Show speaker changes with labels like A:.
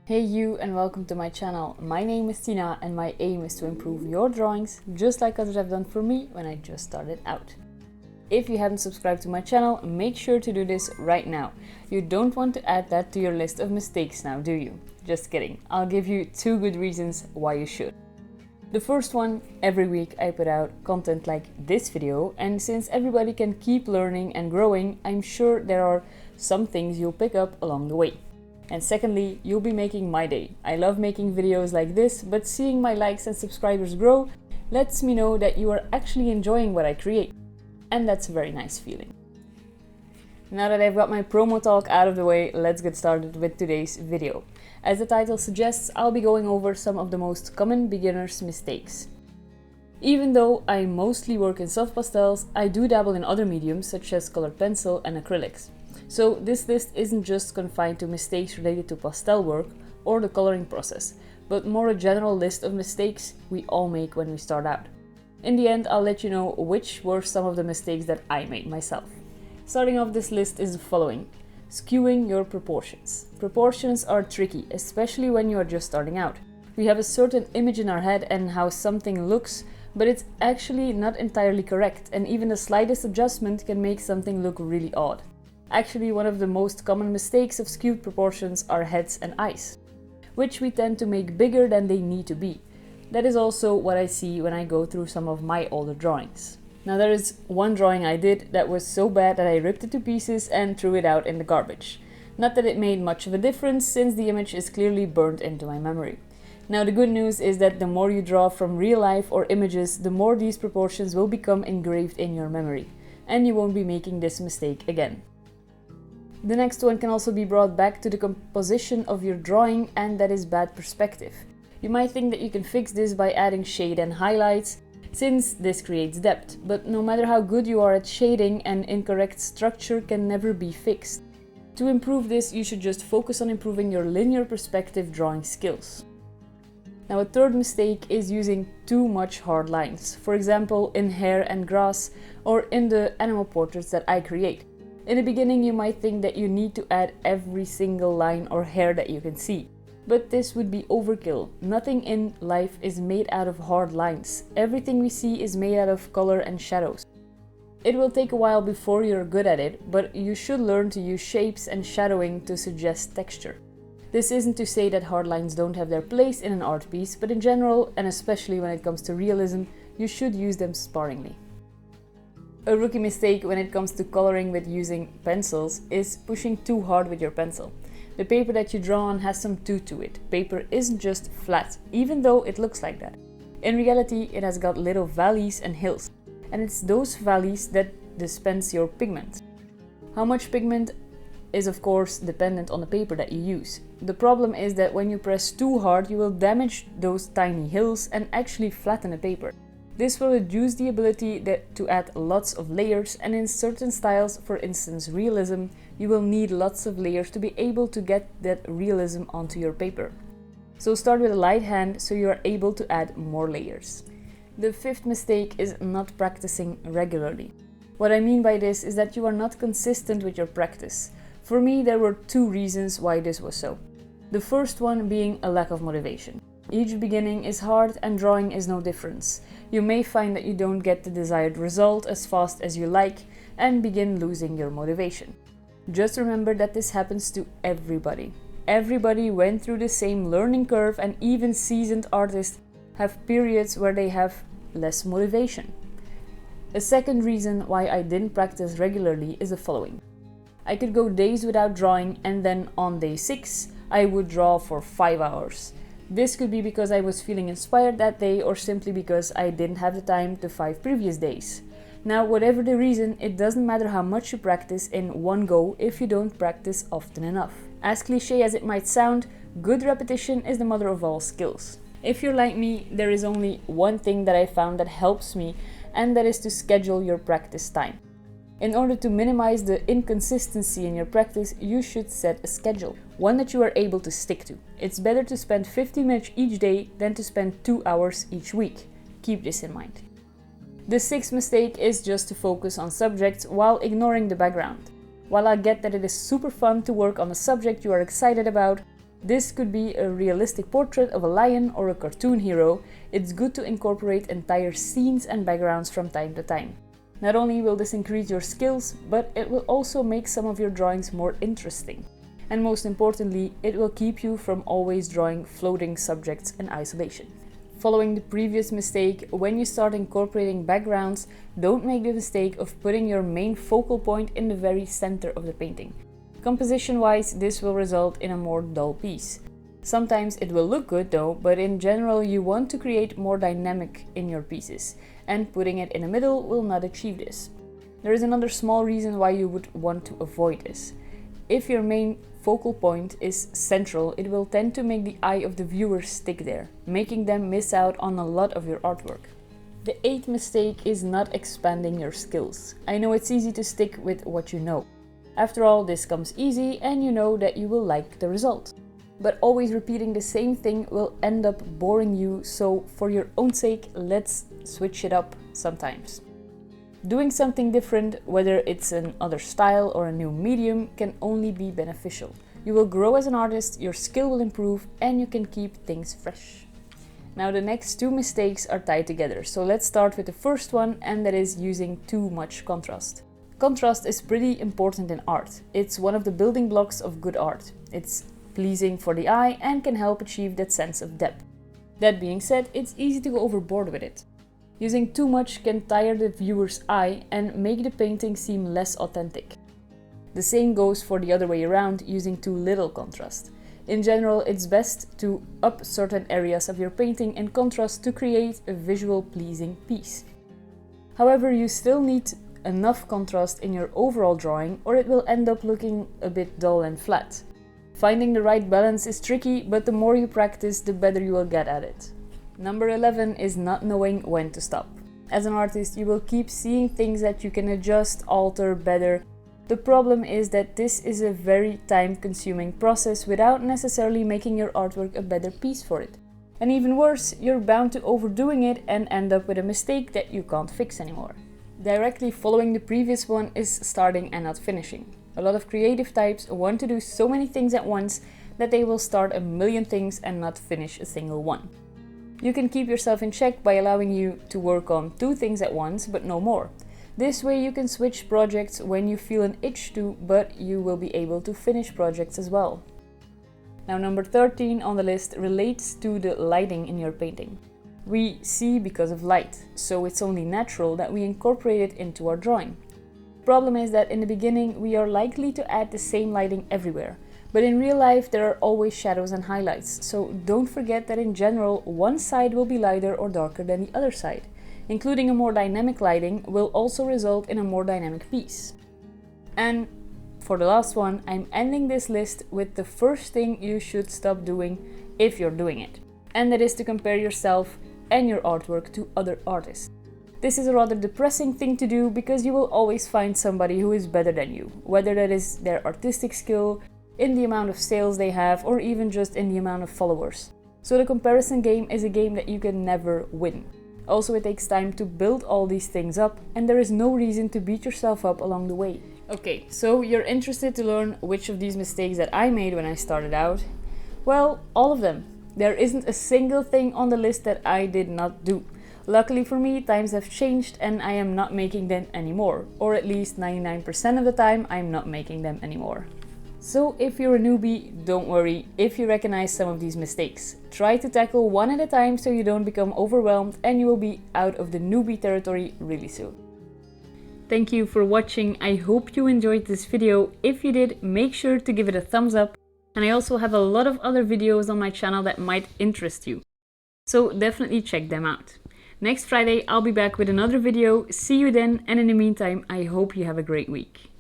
A: Hey you, and welcome to my channel. My name is Tina and my aim is to improve your drawings just like others have done for me when I just started out. If you haven't subscribed to my channel, make sure to do this right now. You don't want to add that to your list of mistakes now, do you? Just kidding. I'll give you 2 good reasons why you should. The first one, every week I put out content like this video, and since everybody can keep learning and growing, I'm sure there are some things you'll pick up along the way. And secondly, you'll be making my day. I love making videos like this, but seeing my likes and subscribers grow lets me know that you are actually enjoying what I create. And that's a very nice feeling. Now that I've got my promo talk out of the way, let's get started with today's video. As the title suggests, I'll be going over some of the most common beginner's mistakes. Even though I mostly work in soft pastels, I do dabble in other mediums such as colored pencil and acrylics. So this list isn't just confined to mistakes related to pastel work or the coloring process, but more a general list of mistakes we all make when we start out. In the end, I'll let you know which were some of the mistakes that I made myself. Starting off this list is the following. Skewing your proportions. Proportions are tricky, especially when you are just starting out. We have a certain image in our head and how something looks, but it's actually not entirely correct, and even the slightest adjustment can make something look really odd. Actually, one of the most common mistakes of skewed proportions are heads and eyes, which we tend to make bigger than they need to be. That is also what I see when I go through some of my older drawings. Now there is one drawing I did that was so bad that I ripped it to pieces and threw it out in the garbage. Not that it made much of a difference, since the image is clearly burnt into my memory. Now the good news is that the more you draw from real life or images, the more these proportions will become engraved in your memory, and you won't be making this mistake again. The next one can also be brought back to the composition of your drawing, and that is bad perspective. You might think that you can fix this by adding shade and highlights, since this creates depth, but no matter how good you are at shading, an incorrect structure can never be fixed. To improve this, you should just focus on improving your linear perspective drawing skills. Now a third mistake is using too much hard lines, for example in hair and grass or in the animal portraits that I create. In the beginning you might think that you need to add every single line or hair that you can see. But this would be overkill. Nothing in life is made out of hard lines. Everything we see is made out of color and shadows. It will take a while before you're good at it, but you should learn to use shapes and shadowing to suggest texture. This isn't to say that hard lines don't have their place in an art piece, but in general, and especially when it comes to realism, you should use them sparingly. A rookie mistake when it comes to coloring with using pencils is pushing too hard with your pencil. The paper that you draw on has some tooth to it. Paper isn't just flat, even though it looks like that. In reality, it has got little valleys and hills, and it's those valleys that dispense your pigment. How much pigment is of course dependent on the paper that you use. The problem is that when you press too hard, you will damage those tiny hills and actually flatten the paper. This will reduce the ability to add lots of layers, and in certain styles, for instance realism, you will need lots of layers to be able to get that realism onto your paper. So start with a light hand so you are able to add more layers. The fifth mistake is not practicing regularly. What I mean by this is that you are not consistent with your practice. For me, there were 2 reasons why this was so. The first one being a lack of motivation. Each beginning is hard and drawing is no difference. You may find that you don't get the desired result as fast as you like and begin losing your motivation. Just remember that this happens to everybody. Everybody went through the same learning curve, and even seasoned artists have periods where they have less motivation. A second reason why I didn't practice regularly is the following. I could go days without drawing, and then on day 6 I would draw for 5 hours. This could be because I was feeling inspired that day, or simply because I didn't have the time the 5 previous days. Now, whatever the reason, it doesn't matter how much you practice in one go if you don't practice often enough. As cliché as it might sound, good repetition is the mother of all skills. If you're like me, there is only one thing that I found that helps me, and that is to schedule your practice time. In order to minimize the inconsistency in your practice, you should set a schedule, one that you are able to stick to. It's better to spend 15 minutes each day than to spend 2 hours each week. Keep this in mind. The 6th mistake is just to focus on subjects while ignoring the background. While I get that it is super fun to work on a subject you are excited about, This could be a realistic portrait of a lion or a cartoon hero. It's good to incorporate entire scenes and backgrounds from time to time. Not only will this increase your skills, but it will also make some of your drawings more interesting. And most importantly, it will keep you from always drawing floating subjects in isolation. Following the previous mistake, when you start incorporating backgrounds, don't make the mistake of putting your main focal point in the very center of the painting. Composition-wise, this will result in a more dull piece. Sometimes it will look good though, but in general you want to create more dynamic in your pieces, and putting it in the middle will not achieve this. There is another small reason why you would want to avoid this. If your main focal point is central, it will tend to make the eye of the viewer stick there, making them miss out on a lot of your artwork. The 8th mistake is not expanding your skills. I know it's easy to stick with what you know. After all, this comes easy and you know that you will like the result. But always repeating the same thing will end up boring you, so for your own sake, let's switch it up sometimes. Doing something different, whether it's another style or a new medium, can only be beneficial. You will grow as an artist, your skill will improve, and you can keep things fresh. Now the next 2 mistakes are tied together, so let's start with the first one, and that is using too much contrast. Contrast is pretty important in art. It's one of the building blocks of good art. It's pleasing for the eye and can help achieve that sense of depth. That being said, it's easy to go overboard with it. Using too much can tire the viewer's eye and make the painting seem less authentic. The same goes for the other way around, using too little contrast. In general, it's best to up certain areas of your painting in contrast to create a visual pleasing piece. However, you still need enough contrast in your overall drawing, or it will end up looking a bit dull and flat. Finding the right balance is tricky, but the more you practice, the better you will get at it. Number 11 is not knowing when to stop. As an artist, you will keep seeing things that you can adjust, alter, better. The problem is that this is a very time-consuming process without necessarily making your artwork a better piece for it. And even worse, you're bound to overdoing it and end up with a mistake that you can't fix anymore. Directly following the previous one is starting and not finishing. A lot of creative types want to do so many things at once that they will start a million things and not finish a single one. You can keep yourself in check by allowing you to work on 2 things at once, but no more. This way you can switch projects when you feel an itch to, but you will be able to finish projects as well. Now number 13 on the list relates to the lighting in your painting. We see because of light, so it's only natural that we incorporate it into our drawing. The problem is that in the beginning we are likely to add the same lighting everywhere, but in real life there are always shadows and highlights, so don't forget that in general one side will be lighter or darker than the other side. Including a more dynamic lighting will also result in a more dynamic piece. And for the last one, I'm ending this list with the first thing you should stop doing if you're doing it, and that is to compare yourself and your artwork to other artists. This is a rather depressing thing to do because you will always find somebody who is better than you, whether that is their artistic skill, in the amount of sales they have, or even just in the amount of followers. So the comparison game is a game that you can never win. Also, it takes time to build all these things up, and there is no reason to beat yourself up along the way. Okay, so you're interested to learn which of these mistakes that I made when I started out? Well, all of them. There isn't a single thing on the list that I did not do. Luckily for me, times have changed and I am not making them anymore. Or at least 99% of the time, I'm not making them anymore. So if you're a newbie, don't worry if you recognize some of these mistakes. Try to tackle one at a time so you don't become overwhelmed and you will be out of the newbie territory really soon. Thank you for watching. I hope you enjoyed this video. If you did, make sure to give it a thumbs up. And I also have a lot of other videos on my channel that might interest you. So definitely check them out. Next Friday, I'll be back with another video. See you then, and in the meantime, I hope you have a great week.